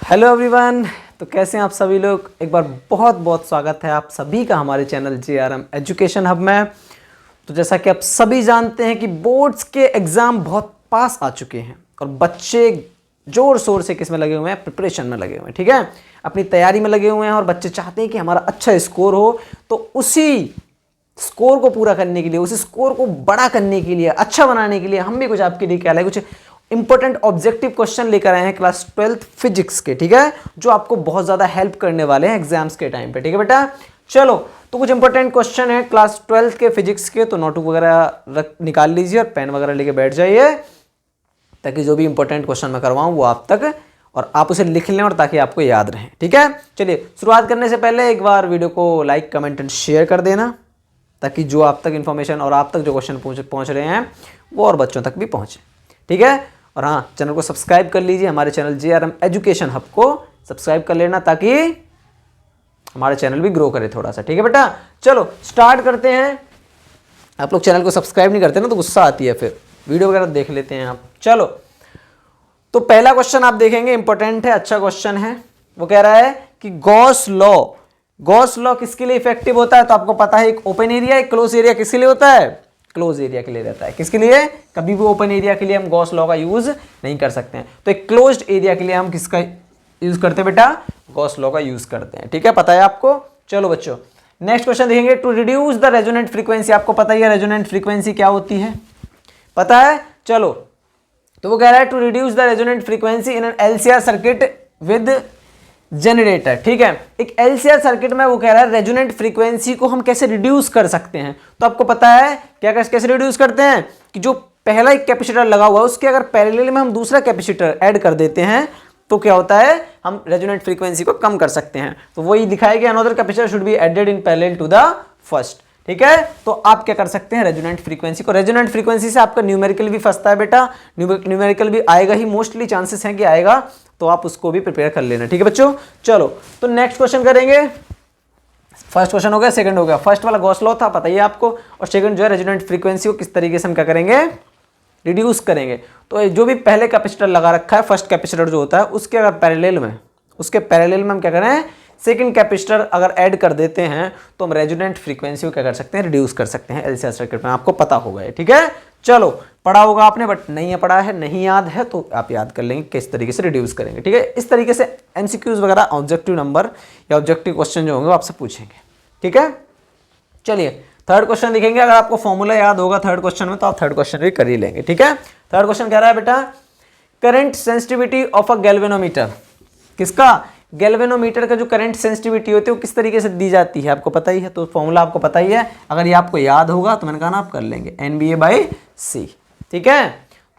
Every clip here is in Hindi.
Hello everyone. तो कैसे हैं आप सभी लोग। एक बार बहुत बहुत स्वागत है आप सभी का हमारे चैनल JRM एजुकेशन हब में। तो जैसा कि आप सभी जानते हैं कि बोर्ड्स के एग्ज़ाम बहुत पास आ चुके हैं और बच्चे ज़ोर शोर से किस में लगे हुए हैं, प्रिपरेशन में लगे हुए हैं। ठीक है, अपनी तैयारी में लगे हुए हैं और बच्चे चाहते हैं कि हमारा अच्छा स्कोर हो। तो उसी स्कोर को पूरा करने के लिए, उस स्कोर को बड़ा करने के लिए, अच्छा बनाने के लिए हम भी कुछ आपके लिए क्या लाए, कुछ इंपॉर्टेंट ऑब्जेक्टिव क्वेश्चन लेकर आए हैं क्लास 12th फिजिक्स के। ठीक है, जो आपको बहुत ज्यादा हेल्प करने वाले हैं एग्जाम्स के टाइम पे। ठीक है बेटा, चलो तो कुछ इंपॉर्टेंट क्वेश्चन है क्लास 12th के फिजिक्स के। तो नोटबुक वगैरह निकाल लीजिए और पेन वगैरह लेके बैठ जाइए, ताकि जो भी इंपॉर्टेंट क्वेश्चन मैं करवाऊं वो आप तक, और आप उसे लिख लें और ताकि आपको याद रहे। ठीक है, चलिए शुरुआत करने से पहले एक बार वीडियो को लाइक, कमेंट एंड शेयर कर देना, ताकि जो आप तक इन्फॉर्मेशन और आप तक जो क्वेश्चन पहुंच रहे हैं वो और बच्चों तक भी पहुंचे। ठीक है, और हाँ, चैनल को सब्सक्राइब कर लीजिए, हमारे चैनल JRM एजुकेशन हब को सब्सक्राइब कर लेना, ताकि हमारा चैनल भी ग्रो करे थोड़ा सा। ठीक है बेटा, चलो स्टार्ट करते हैं। आप लोग चैनल को सब्सक्राइब नहीं करते ना तो गुस्सा आती है, फिर वीडियो वगैरह देख लेते हैं आप। चलो तो पहला क्वेश्चन आप देखेंगे, इंपॉर्टेंट है, अच्छा क्वेश्चन है। वो कह रहा है कि गॉस लॉ किसके लिए इफेक्टिव होता है। तो आपको पता है, एक ओपन एरिया, एक क्लोज एरिया किसके लिए होता है, क्लोज एरिया के लिए रहता है। किसके लिए, कभी भी ओपन एरिया के लिए हम गॉस लॉ का यूज नहीं कर सकते हैं। तो एक क्लोज्ड एरिया के लिए हम किसका यूज करते हैं बेटा, गॉस लॉ का यूज करते हैं। ठीक है, पता है आपको। चलो बच्चों, नेक्स्ट क्वेश्चन देखेंगे। To reduce the resonant frequency, आपको पता ही है रेजोनेंट फ्रीक्वेंसी क्या होती है, पता है। चलो तो वो कह रहा है to reduce the resonant frequency in an LCR circuit with generator. ठीक है, एक LCR सर्किट में वो कह रहा है रेजोनेंट फ्रीक्वेंसी को हम कैसे रिड्यूस कर सकते हैं। तो आपको पता है क्या, कैसे रिड्यूस करते हैं कि जो पहला एक कैपेसिटर लगा हुआ है उसके अगर पैरेलल में हम दूसरा कैपेसिटर ऐड कर देते हैं तो क्या होता है, हम रेजोनेंट फ्रीक्वेंसी को कम कर सकते हैं। तो वही दिखाया गया, another capacitor should be added in parallel to the first. ठीक है, तो आप क्या कर सकते हैं, रेजोनेंट फ्रीक्वेंसी को, रेजोनेंट फ्रीक्वेंसी से आपका न्यूमेरिकल भी फंसता है बेटा, न्यूमेरिकल भी आएगा ही, मोस्टली चांसेस हैं कि आएगा, तो आप उसको भी प्रिपेयर कर लेना। ठीक है बच्चों, चलो तो नेक्स्ट क्वेश्चन करेंगे। फर्स्ट क्वेश्चन हो गया, सेकंड हो गया। फर्स्ट वाला गॉस लॉ था, पता ही आपको, और सेकंड जो है रेजोनेंट फ्रीक्वेंसी को किस तरीके से हम क्या करेंगे, रिड्यूस करेंगे। तो जो भी पहले कैपेसिटर लगा रखा है, फर्स्ट कैपेसिटर जो होता है, उसके अगर पैरेलल में हम क्या करें, सेकंड कैपेसिटर अगर ऐड कर देते हैं तो हम रेजोनेंट फ्रीक्वेंसी को क्या कर सकते हैं, रिड्यूस कर सकते हैं LCR सर्किट में। आपको पता होगा, ठीक है। चलो पढ़ा होगा आपने, बट नहीं पढ़ा है, नहीं याद है, तो आप याद कर लेंगे किस तरीके से रिड्यूस करेंगे। ठीक है, इस तरीके से MCQs वगैरह, ऑब्जेक्टिव नंबर या ऑब्जेक्टिव क्वेश्चन जो होंगे वो आपसे पूछेंगे। ठीक है, चलिए थर्ड क्वेश्चन देखेंगे। अगर आपको फॉर्मूला याद होगा थर्ड क्वेश्चन में तो आप थर्ड क्वेश्चन भी कर ही लेंगे। ठीक है, थर्ड क्वेश्चन कह रहा है बेटा, current sensitivity of a galvanometer. किसका, गैल्वेनोमीटर का जो करंट सेंसिटिविटी होती है वो किस तरीके से दी जाती है, आपको पता ही है। तो फॉर्मूला आपको पता ही है, अगर ये आपको याद होगा तो मैंने कहा ना आप कर लेंगे, NBA/C। ठीक है,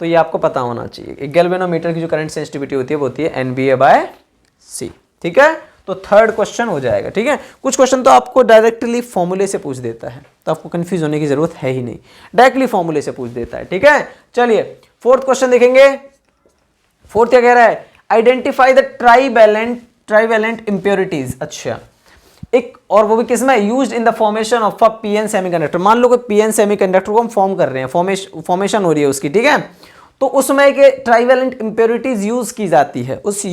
तो ये आपको पता होना चाहिए। गैल्वेनोमीटर की जो करंट सेंसिटिविटी होती है वो होती है NBA/C। ठीक है, तो थर्ड क्वेश्चन हो जाएगा। ठीक है, कुछ क्वेश्चन तो आपको डायरेक्टली फॉर्मूले से पूछ देता है, तो आपको कंफ्यूज होने की जरूरत है ही नहीं, डायरेक्टली फॉर्मूले से पूछ देता है। ठीक है, चलिए फोर्थ क्वेश्चन देखेंगे। फोर्थ क्या कह रहा है, आइडेंटिफाई द ट्राइवेलेंट इंप्योरिटीज। अच्छा, एक और वो भी किसमें, used in the formation of a PN semiconductor. मान लो कि PN सेमीकंडक्टर को हम फॉर्म कर रहे हैं, फॉर्मेशन हो रही है उसकी। ठीक है, तो उसमें एक ट्राइवेलेंट इंप्योरिटीज यूज की जाती है। उस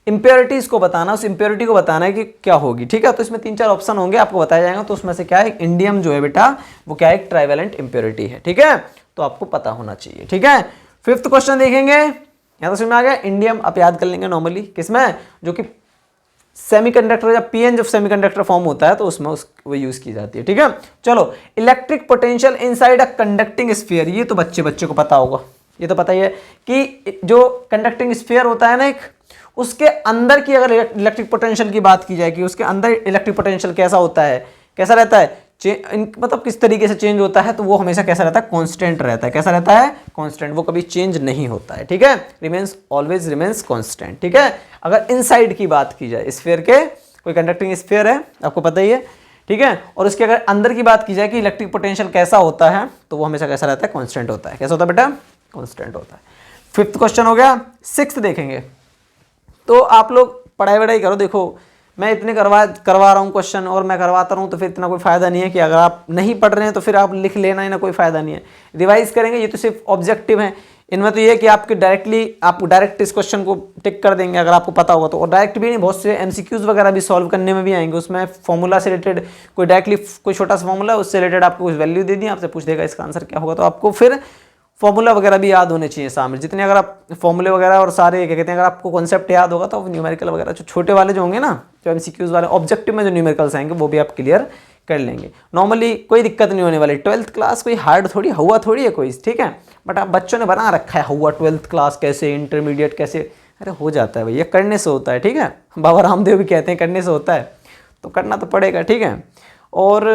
इंप्योरिटीज को बताना, उस इंप्योरिटी को बताना है कि क्या होगी। ठीक है, तो इसमें 3-4 ऑप्शन होंगे, आपको बताया जाएगा। तो उसमें से क्या है, इंडियम जो है बेटा वो क्या है, एक ट्राइवेलेंट इंप्योरिटी है। ठीक है, तो आपको पता होना चाहिए। ठीक है, फिफ्थ क्वेश्चन देखेंगे। यहां तो समझ में आ गया, इंडियम आप याद कर लेंगे नॉर्मली, किसमें, जो कि सेमीकंडक्टर या PN जब सेमीकंडक्टर फॉर्म होता है तो उसमें वो यूज की जाती है। ठीक है, चलो electric potential inside a conducting sphere. ये तो बच्चे को पता होगा, ये तो पता ही है कि जो कंडक्टिंग स्फीयर होता है ना एक, उसके अंदर की अगर इलेक्ट्रिक पोटेंशियल की बात की जाए कि उसके अंदर इलेक्ट्रिक पोटेंशियल कैसा होता है, कैसा रहता है, मतलब किस तरीके से चेंज होता है, तो वो हमेशा कैसा रहता है, कांस्टेंट रहता है। कैसा रहता है, कांस्टेंट, वो कभी चेंज नहीं होता है। ठीक है, ऑलवेज रिमेंस कांस्टेंट। ठीक है, अगर इनसाइड की बात की जाए, स्फीयर के, कोई कंडक्टिंग स्फीयर है आपको पता ही है। ठीक है, और उसके अगर अंदर की बात की जाए कि इलेक्ट्रिक पोटेंशियल कैसा होता है, तो वो हमेशा कैसा रहता है, कांस्टेंट होता है। कैसा होता है बेटा, कांस्टेंट होता है। फिफ्थ क्वेश्चन हो गया। सिक्स्थ देखेंगे। तो आप लोग पढ़ाई करो, देखो मैं इतने करवा रहा हूँ क्वेश्चन, और मैं करवाता रहूँ तो फिर इतना कोई फायदा नहीं है कि अगर आप नहीं पढ़ रहे हैं तो फिर आप लिख लेना, ही ना, कोई फायदा नहीं है। रिवाइज करेंगे, ये तो सिर्फ ऑब्जेक्टिव है, इनमें तो ये है कि आपके डायरेक्टली आप डायरेक्ट इस क्वेश्चन को टिक कर देंगे अगर आपको पता होगा तो, और डायरेक्ट भी नहीं, बहुत से एमसीक्यूज वगैरह भी सॉल्व करने में भी आएंगे, उसमें फॉर्मूला से रिलेटेड कोई डायरेक्टली कोई छोटा सा फॉर्मूला उससे रिलेटेड आपको कुछ वैल्यू दे दी, आपसे पूछ देगा इसका आंसर क्या होगा, तो आपको फिर फॉर्मूला वगैरह भी याद होने चाहिए शामिल, जितने अगर आप फॉर्मूले वगैरह और सारे क्या कहते हैं अगर आपको कॉन्सेप्ट याद होगा तो न्यूमेरिकल वगैरह जो छोटे वाले जो होंगे ना, जो एमसीक्यूज वाले ऑब्जेक्टिव में जो न्यूमेरिकल्स आएंगे वो भी आप क्लियर कर लेंगे। नॉर्मली कोई दिक्कत नहीं होने वाली, 12th क्लास कोई हार्ड थोड़ी हुआ थोड़ी है कोई, ठीक है, बट आप बच्चों ने बना रखा है हुआ 12th क्लास कैसे, इंटरमीडिएट कैसे, अरे हो जाता है भैया, करने से होता है, ठीक है, बाबा रामदेव भी कहते हैं करने से होता है, तो करना तो पड़ेगा, ठीक है। और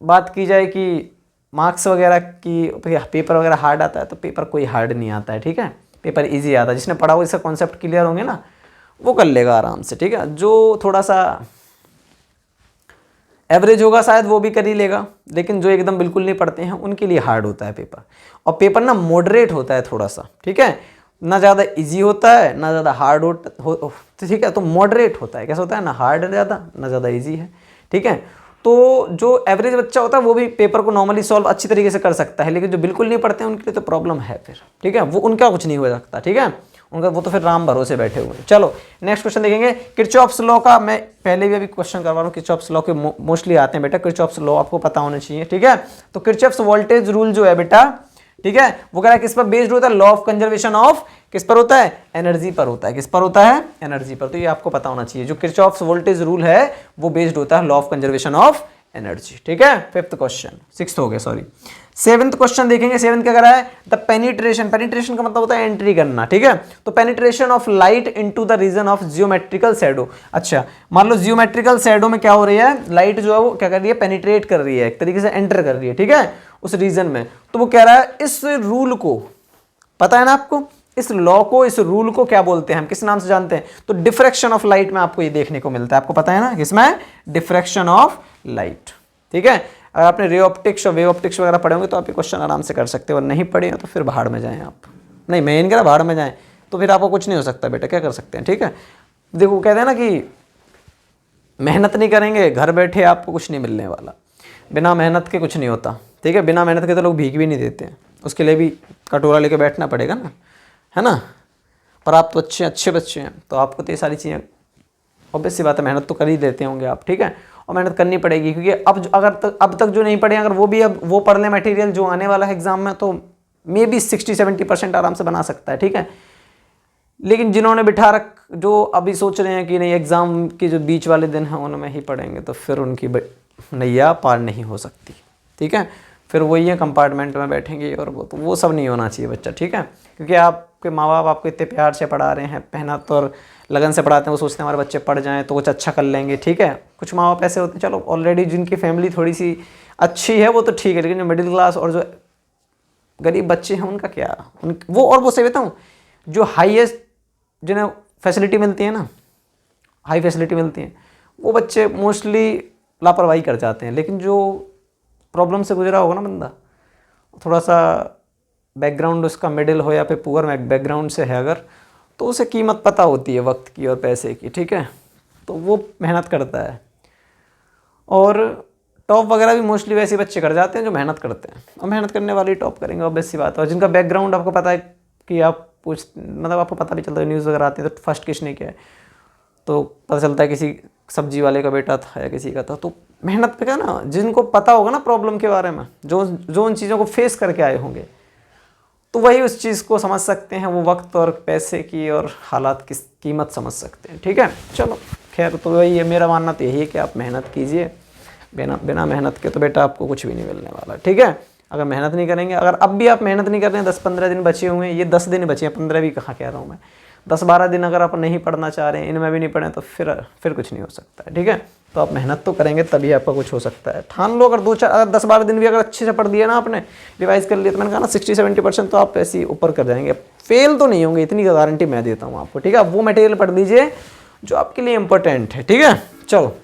बात की जाए कि मार्क्स वगैरह की, पेपर वगैरह हार्ड आता है तो पेपर कोई हार्ड नहीं आता है, ठीक है, पेपर इजी आता है, जिसने पढ़ा हो इसका कॉन्सेप्ट क्लियर होंगे ना वो कर लेगा आराम से, ठीक है, जो थोड़ा सा एवरेज होगा शायद वो भी कर ही लेगा, लेकिन जो एकदम बिल्कुल नहीं पढ़ते हैं उनके लिए हार्ड होता है पेपर, और पेपर ना मॉडरेट होता है थोड़ा सा, ठीक है, ना ज़्यादा इजी होता है ना ज़्यादा हार्ड हो, ठीक है, तो मॉडरेट होता है, कैसा होता है, ना हार्ड ज़्यादा ना ज़्यादा इजी है, ठीक है। तो जो एवरेज बच्चा होता है वो भी पेपर को नॉर्मली सॉल्व अच्छी तरीके से कर सकता है, लेकिन जो बिल्कुल नहीं पढ़ते हैं उनके लिए तो प्रॉब्लम है फिर, ठीक है, वो उनका कुछ नहीं हो सकता, ठीक है, उनका वो तो फिर राम भरोसे बैठे हुए हैं। चलो नेक्स्ट क्वेश्चन देखेंगे, किरचॉफ्स लॉ का, मैं पहले भी अभी क्वेश्चन करवा रहा हूँ, किरचॉफ्स लॉ के मोस्टली आते हैं बेटा, किरचॉफ्स लॉ आपको पता होना चाहिए, ठीक है। तो किरचॉफ्स वोल्टेज रूल जो है बेटा, ठीक है, वो कह रहा है किस पर बेस्ड होता है, लॉ ऑफ कंजर्वेशन ऑफ, किस पर होता है, एनर्जी पर होता है, किस पर होता है, एनर्जी पर, तो ये आपको पता होना चाहिए, जो किरचॉफ्स वोल्टेज रूल है वो बेस्ड होता है law of conservation of energy, ठीक है। फिफ्थ क्वेश्चन, सिक्स्थ हो गया सॉरी, सेवंथ क्वेश्चन देखेंगे, सेवंथ क्या कर रहा है, द पेनिट्रेशन, पेनिट्रेशन का मतलब होता है एंट्री करना, ठीक है, तो penetration of light into the region of geometrical shadow, अच्छा मान लो जियोमेट्रिकल शैडो में क्या हो रही है, लाइट जो है वो क्या कर रही है, पेनिट्रेट कर रही है, एक तरीके से एंटर कर रही है, ठीक है, उस रीजन में, तो वो कह रहा है इस रूल को, पता है ना आपको, इस लॉ को, इस रूल को क्या बोलते हैं, हम किस नाम से जानते हैं, तो डिफ्रैक्शन ऑफ लाइट में आपको ये देखने को मिलता है, आपको पता है ना किसमें, डिफ्रैक्शन ऑफ लाइट, ठीक है। अगर आपने रे ऑप्टिक्स और वेव ऑप्टिक्स वगैरह पढ़े होंगे तो आप ये क्वेश्चन आराम से कर सकते हो, और नहीं पढ़े हो तो फिर भाड़ में जाएं आप, नहीं मैं नहीं कह रहा भाड़ में जाएं, तो फिर आपको कुछ नहीं हो सकता बेटा, क्या कर सकते हैं, ठीक है। देखो कहते हैं ना कि मेहनत नहीं करेंगे घर बैठे आपको कुछ नहीं मिलने वाला, बिना मेहनत के कुछ नहीं होता, ठीक है, बिना मेहनत के तो लोग भीख भी नहीं देते हैं, उसके लिए भी कटोरा लेके बैठना पड़ेगा ना, है ना, पर आप तो अच्छे बच्चे हैं तो आपको तो ये सारी चीज़ें ऑब्वियस सी बात है, मेहनत तो कर ही देते होंगे आप, ठीक है, और मेहनत करनी पड़ेगी, क्योंकि अब तक जो नहीं पढ़े अगर वो भी अब वो पढ़ लें मटेरियल जो आने वाला है एग्जाम में, तो मे बी 60-70% आराम से बना सकता है, ठीक है। लेकिन जिन्होंने बिठा रख, जो अभी सोच रहे हैं कि नहीं एग्जाम के जो बीच वाले दिन हैं उनमें ही पढ़ेंगे, तो फिर उनकी नैया पार नहीं हो सकती, ठीक है, फिर वही है कंपार्टमेंट में बैठेंगे, और वो तो वो सब नहीं होना चाहिए बच्चा, ठीक है, क्योंकि आपके माँ बाप आपको इतने प्यार से पढ़ा रहे हैं, मेहनत और लगन से पढ़ाते हैं, वो सोचते हैं हमारे बच्चे पढ़ जाएं तो कुछ अच्छा कर लेंगे, ठीक है। कुछ माँ बाप ऐसे होते हैं, चलो ऑलरेडी जिनकी फैमिली थोड़ी सी अच्छी है वो तो ठीक है, लेकिन जो मिडिल क्लास और जो गरीब बच्चे हैं उनका क्या, वो और वो से बताऊँ, जो हाईएस्ट जिन्हें फैसिलिटी मिलती है ना, हाई फैसिलिटी मिलती है, वो बच्चे मोस्टली लापरवाही कर जाते हैं, लेकिन जो प्रॉब्लम से गुजरा होगा ना बंदा, थोड़ा सा बैकग्राउंड उसका मिडिल हो या फिर पुअर बैकग्राउंड से है अगर, तो उसे कीमत पता होती है वक्त की और पैसे की, ठीक है, तो वो मेहनत करता है। और टॉप वगैरह भी मोस्टली वैसे बच्चे कर जाते हैं जो मेहनत करते हैं, और मेहनत करने वाले टॉप करेंगे, ऑब्वियस सी बात है। और जिनका बैकग्राउंड आपको पता है कि आप मतलब आपको पता भी चलता है, न्यूज़ वगैरह आती है तो फर्स्ट किसने किया है, तो पता चलता है किसी सब्जी वाले का बेटा था या किसी का था, तो मेहनत पे क्या ना, जिनको पता होगा ना प्रॉब्लम के बारे में, जो उन चीज़ों को फेस करके आए होंगे, तो वही उस चीज़ को समझ सकते हैं, वो वक्त और पैसे की और हालात की कीमत समझ सकते हैं, ठीक है। चलो खैर, तो वही है, मेरा मानना तो यही है कि आप मेहनत कीजिए, बिना मेहनत के तो बेटा आपको कुछ भी नहीं मिलने वाला, ठीक है। अगर मेहनत नहीं करेंगे, अगर अब भी आप मेहनत नहीं कर रहे हैं, 10-15 दिन बचे हुए हैं, ये 10 दिन बचे हैं, 15 भी कहाँ कह रहा हूँ मैं, 10-12 दिन अगर आप नहीं पढ़ना चाह रहे हैं, इनमें भी नहीं पढ़ें, तो फिर कुछ नहीं हो सकता है, ठीक है। तो आप मेहनत तो करेंगे तभी आपका कुछ हो सकता है। ठान लो, अगर 10-12 दिन भी अगर अच्छे से पढ़ दिया ना आपने, रिवाइज कर लिया, तो मैंने कहा ना 60-70% तो आप ऐसे ही ऊपर कर जाएंगे, फेल तो नहीं होंगे, इतनी गारंटी मैं देता हूँ आपको, ठीक है। वो मटेरियल पढ़ लीजिए जो आपके लिए इंपॉर्टेंट है, ठीक है। चलो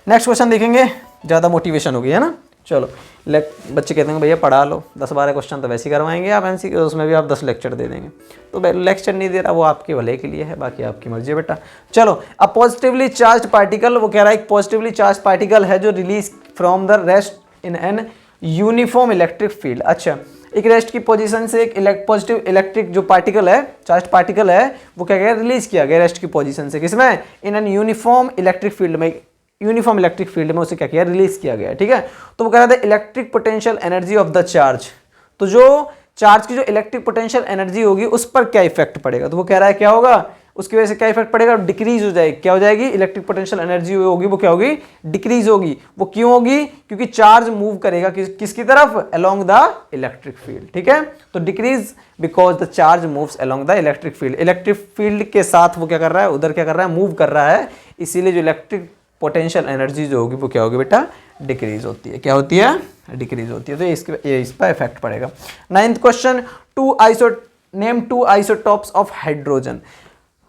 नेक्स्ट क्वेश्चन देखेंगे, ज़्यादा मोटिवेशन होगी, है ना। चलो बच्चे कहते हैं भैया पढ़ा लो, 10-12 क्वेश्चन तो वैसे ही करवाएंगे आप एमसीक्यू, उसमें भी आप 10 लेक्चर दे देंगे, तो लेक्चर नहीं दे रहा, वो आपके भले के लिए है, बाकी आपकी मर्जी है बेटा। चलो अब पॉजिटिवली चार्ज पार्टिकल, वो कह रहा है एक पॉजिटिवली चार्ज पार्टिकल है जो release from the rest in an uniform electric field. अच्छा, एक रेस्ट की पोजीशन से एक पॉजिटिव इलेक्ट्रिक जो पार्टिकल है, चार्ज पार्टिकल है, वो क्या गया, रिलीज किया गया रेस्ट की पोजीशन से, किसमें, in an uniform electric field में, यूनिफॉर्म इलेक्ट्रिक फील्ड में उसे क्या किया, रिलीज किया गया, ठीक है। तो वो कह रहा था electric potential energy of the charge, तो जो चार्ज की जो इलेक्ट्रिक पोटेंशियल एनर्जी होगी उस पर क्या इफेक्ट पड़ेगा, तो वो कह रहा है क्या होगा, उसकी वजह से क्या इफेक्ट पड़ेगा, डिक्रीज हो जाएगी, क्या हो जाएगी, इलेक्ट्रिक पोटेंशियल एनर्जी होगी वो क्या होगी, डिक्रीज होगी। वो क्यों होगी, क्योंकि चार्ज मूव करेगा किसकी तरफ, अलोंग द इलेक्ट्रिक फील्ड, ठीक है। तो decrease because the charge moves along the electric field, electric field के साथ वो क्या कर रहा है, उधर क्या कर रहा है, मूव कर रहा है, इसीलिए जो इलेक्ट्रिक पोटेंशियल एनर्जी जो होगी वो क्या होगी बेटा, डिक्रीज होती है, क्या होती है, डिक्रीज होती है। तो इस पर इफेक्ट पड़ेगा। 9th question, name two isotopes of hydrogen.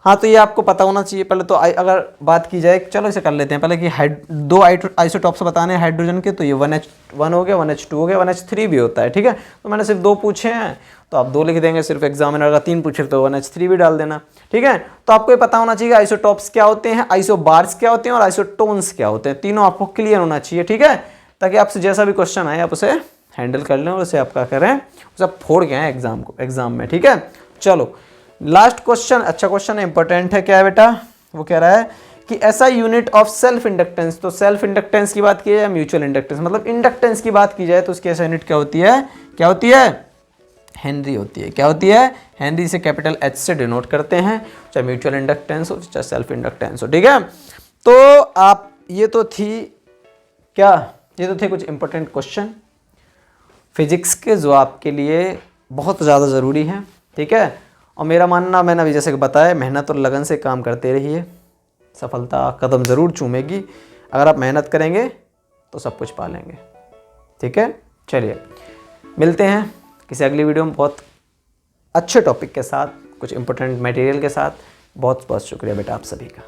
हाँ, तो ये आपको पता होना चाहिए। पहले तो अगर बात की जाए, चलो इसे कर लेते हैं पहले कि दो आइसोटॉप्स बताने हैं हाइड्रोजन के, तो ये 1H1 हो गया, 1H2 हो गया, 1H3 भी होता है, ठीक है। तो मैंने सिर्फ 2 पूछे हैं तो आप 2 लिख देंगे, सिर्फ एग्जामिनर अगर 3 पूछे तो 1H3 भी डाल देना, ठीक है। तो आपको ये पता होना चाहिए आइसोटॉप्स क्या होते हैं, आइसोबार्स क्या होते हैं और आइसोटोन्स क्या होते हैं, तीनों आपको क्लियर होना चाहिए, ठीक है, ताकि आपसे जैसा भी क्वेश्चन आए आप उसे हैंडल कर लें और उसे आप क्या करें, उसे आप फोड़ के आए एग्जाम में, ठीक है। चलो लास्ट क्वेश्चन, अच्छा क्वेश्चन है, इंपॉर्टेंट है, क्या है बेटा, वो कह रहा है कि ऐसा यूनिट ऑफ सेल्फ इंडक्टेंस, तो सेल्फ इंडक्टेंस की बात की जाए, म्यूचुअल इंडक्टेंस मतलब इंडक्टेंस की बात की जाए तो उसकी ऐसा यूनिट क्या होती है, क्या होती है, हेनरी होती है, क्या होती है, हेनरी से कैपिटल H से डिनोट करते हैं, चाहे म्यूचुअल इंडक्टेंस हो चाहे सेल्फ इंडक्टेंस हो, ठीक है। तो आप ये तो थी क्या, ये तो थे कुछ इंपॉर्टेंट क्वेश्चन फिजिक्स के जो आपके लिए बहुत ज़्यादा ज़रूरी हैं, ठीक है। और मेरा मानना, मैंने अभी जैसे बताया, मेहनत और लगन से काम करते रहिए, सफलता कदम ज़रूर चूमेगी। अगर आप मेहनत करेंगे तो सब कुछ पा लेंगे, ठीक है। चलिए मिलते हैं किसी अगली वीडियो में बहुत अच्छे टॉपिक के साथ, कुछ इंपॉर्टेंट मटेरियल के साथ। बहुत बहुत शुक्रिया बेटा आप सभी का।